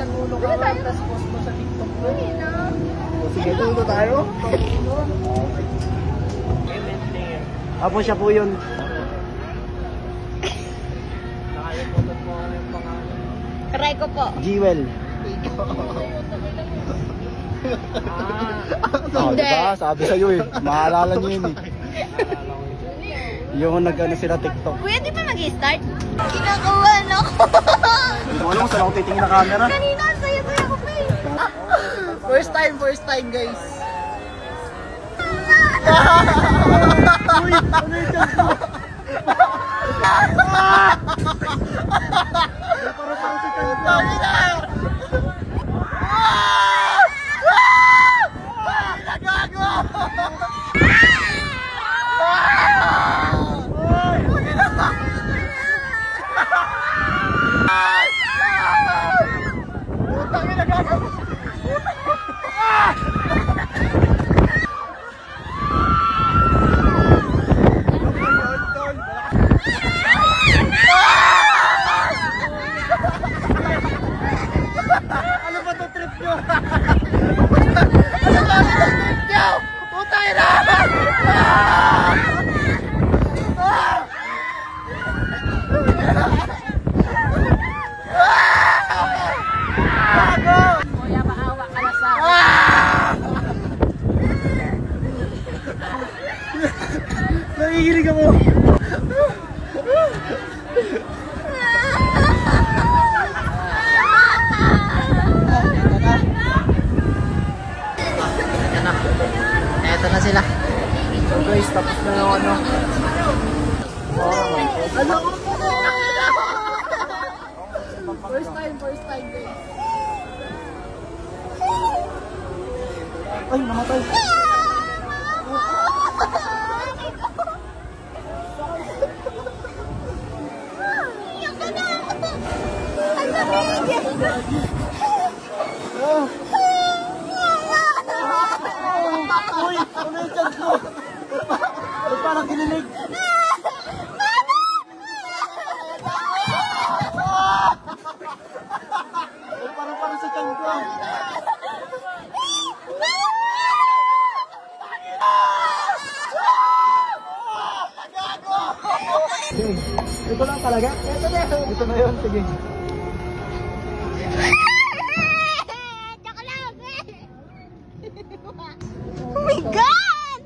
sa gulo ka nga, tapos post mo sa TikTok mo. Sige, tuto tayo. Apo siya po yun. Nakalimutan mo ano yung pangalan. Try ko po. Jewel. Oh, diba? Sabi sa'yo eh. Maalala niyo yun eh. Yung nag-ano sila TikTok. Kuya, di ba mag-i-start? Kinakawan ako. Hindi ko alam kung saan ako titingin na camera. Kanina, saya-saya ko pa eh. First time guys. Uy, ano yung chance mo? Parang si chance mo. Ano ba ito trip nyo? Ano ba ito trip nyo? Putay na! Kuya, maawa ka na sa Nangigilig ako! Eto na sila. So guys, tapos na yung ano. Ano? First time guys. Ay, namatay. Uy, ano yung chance mo? Ba't parang kinilig? Parang sa chance ko. Ito lang talaga? Ito na yun, sige. Oh my God!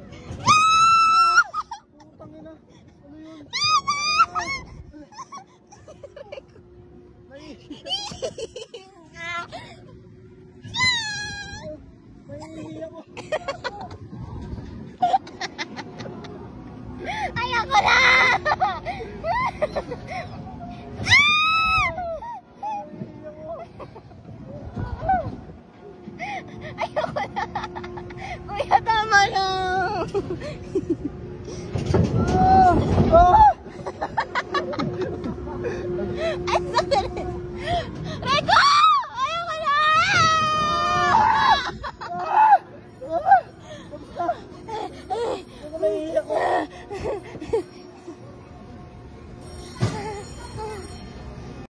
Ayoko na! Ayoko na! Kuya, tama lang!